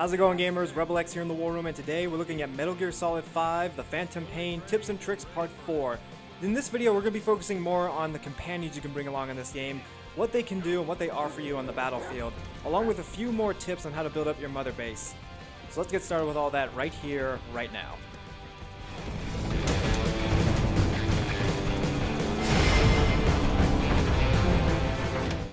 How's it going, gamers? Rebel X here in the War Room, and today we're looking at Metal Gear Solid 5, The Phantom Pain, Tips and Tricks Part 4. In this video, we're going to be focusing more on the companions you can bring along in this game, what they can do and what they offer you on the battlefield, along with a few more tips on how to build up your mother base. So let's get started with all that right here, right now.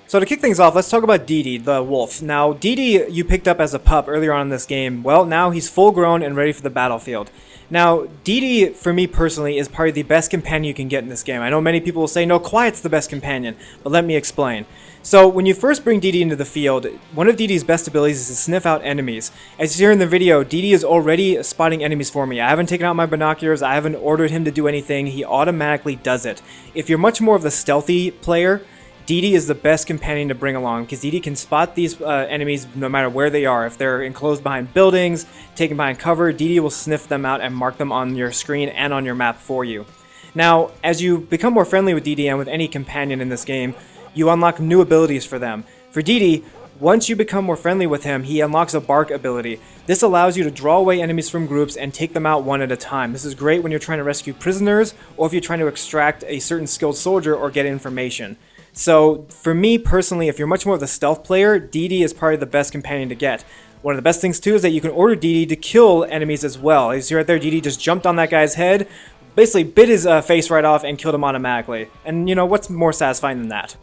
So to kick things off, let's talk about Dee Dee, the wolf. Now, Dee Dee you picked up as a pup earlier on in this game. Well, now he's full grown and ready for the battlefield. Now, Dee Dee, for me personally, is probably the best companion you can get in this game. I know many people will say, no, Quiet's the best companion, but let me explain. So, when you first bring Dee Dee into the field, one of Dee Dee's best abilities is to sniff out enemies. As you see here in the video, Dee Dee is already spotting enemies for me. I haven't taken out my binoculars, I haven't ordered him to do anything, he automatically does it. If you're much more of the stealthy player, Dee Dee is the best companion to bring along because Dee Dee can spot these enemies no matter where they are. If they're enclosed behind buildings, taken behind cover, Dee Dee will sniff them out and mark them on your screen and on your map for you. Now, as you become more friendly with Dee Dee and with any companion in this game, you unlock new abilities for them. For Dee Dee, once you become more friendly with him, he unlocks a bark ability. This allows you to draw away enemies from groups and take them out one at a time. This is great when you're trying to rescue prisoners or if you're trying to extract a certain skilled soldier or get information. So, for me personally, if you're much more of the stealth player, Dee Dee is probably the best companion to get. One of the best things too is that you can order Dee Dee to kill enemies as well. As you see right there, Dee Dee just jumped on that guy's head, basically bit his face right off and killed him automatically. And you know, what's more satisfying than that?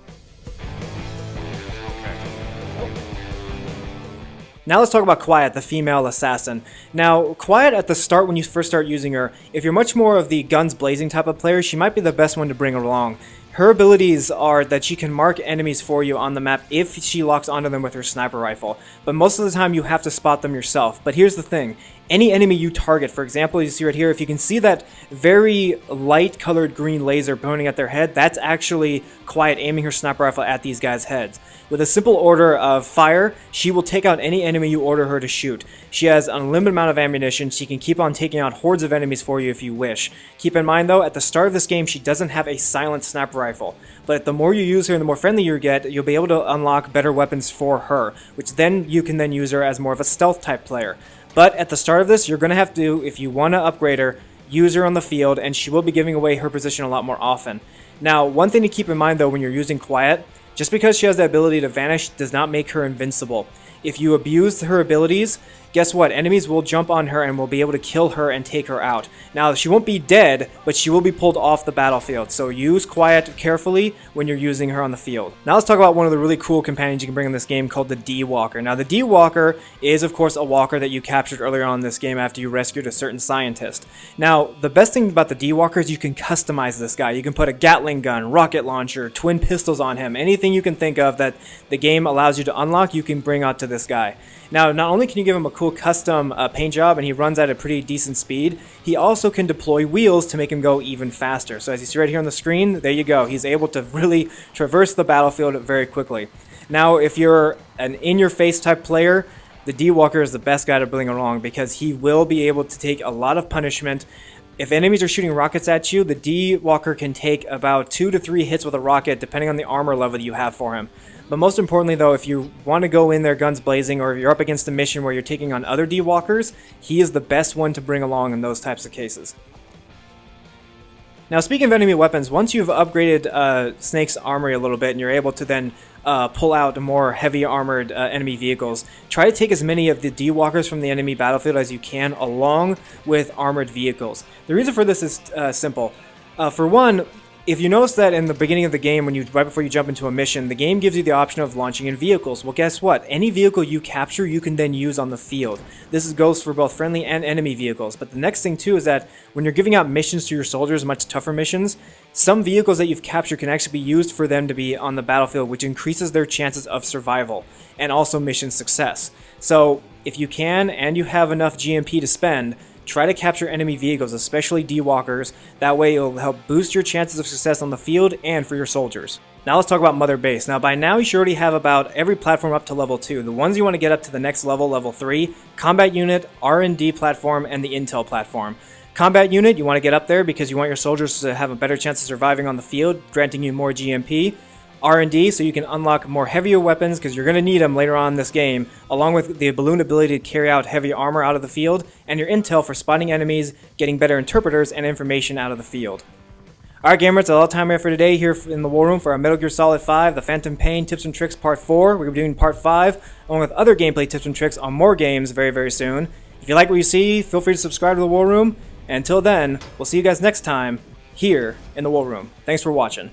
Now let's talk about Quiet, the female assassin. Now, Quiet at the start when you first start using her, if you're much more of the guns blazing type of player, she might be the best one to bring along. Her abilities are that she can mark enemies for you on the map if she locks onto them with her sniper rifle. But most of the time you have to spot them yourself. But here's the thing. Any enemy you target, for example, you see right here, if you can see that very light colored green laser pointing at their head, that's actually Quiet aiming her sniper rifle at these guys' heads. With a simple order of fire, she will take out any enemy you order her to shoot. She has an unlimited amount of ammunition, she can keep on taking out hordes of enemies for you if you wish. Keep in mind though, at the start of this game, she doesn't have a silent sniper rifle. But the more you use her and the more friendly you get, you'll be able to unlock better weapons for her, which then you can then use her as more of a stealth type player. But at the start of this, you're going to have to, if you want to upgrade her, use her on the field, and she will be giving away her position a lot more often. Now, one thing to keep in mind though when you're using Quiet, just because she has the ability to vanish does not make her invincible. If you abuse her abilities, guess what? Enemies will jump on her and will be able to kill her and take her out. Now, she won't be dead, but she will be pulled off the battlefield, so use Quiet carefully when you're using her on the field. Now let's talk about one of the really cool companions you can bring in this game called the D-Walker. Now, the D-Walker is, of course, a walker that you captured earlier on in this game after you rescued a certain scientist. Now, the best thing about the D-Walker is you can customize this guy. You can put a Gatling gun, rocket launcher, twin pistols on him. Anything you can think of that the game allows you to unlock, you can bring out to this guy. Now, not only can you give him a cool custom paint job and he runs at a pretty decent speed, he also can deploy wheels to make him go even faster. So as you see right here on the screen, there you go. He's able to really traverse the battlefield very quickly. Now, if you're an in-your-face type player, the D-Walker is the best guy to bring along because he will be able to take a lot of punishment. If enemies are shooting rockets at you, the D-Walker can take about 2 to 3 hits with a rocket depending on the armor level that you have for him. But most importantly though, if you want to go in there guns blazing or if you're up against a mission where you're taking on other D-Walkers, he is the best one to bring along in those types of cases. Now, speaking of enemy weapons, once you've upgraded Snake's armory a little bit and you're able to then pull out more heavy armored enemy vehicles, try to take as many of the D-Walkers from the enemy battlefield as you can along with armored vehicles. The reason for this is simple. For one, if you notice that in the beginning of the game, right before you jump into a mission, the game gives you the option of launching in vehicles. Well, guess what? Any vehicle you capture, you can then use on the field. This goes for both friendly and enemy vehicles. But the next thing too is that when you're giving out missions to your soldiers, much tougher missions, some vehicles that you've captured can actually be used for them to be on the battlefield, which increases their chances of survival and also mission success. So if you can and you have enough GMP to spend, try to capture enemy vehicles, especially D-Walkers. That way it'll help boost your chances of success on the field and for your soldiers. Now let's talk about Mother Base. Now by now you should already have about every platform up to level 2. The ones you want to get up to the next level, level 3, Combat Unit, R&D platform, and the Intel platform. Combat Unit, you want to get up there because you want your soldiers to have a better chance of surviving on the field, granting you more GMP. R&D so you can unlock more heavier weapons because you're going to need them later on in this game, along with the balloon ability to carry out heavy armor out of the field, and your intel for spotting enemies, getting better interpreters, and information out of the field. Alright gamers, that's all the time we have for today here in the War Room for our Metal Gear Solid 5, The Phantom Pain Tips and Tricks Part 4. We're going to be doing Part 5, along with other gameplay tips and tricks on more games very, very soon. If you like what you see, feel free to subscribe to the War Room, and until then, we'll see you guys next time here in the War Room. Thanks for watching.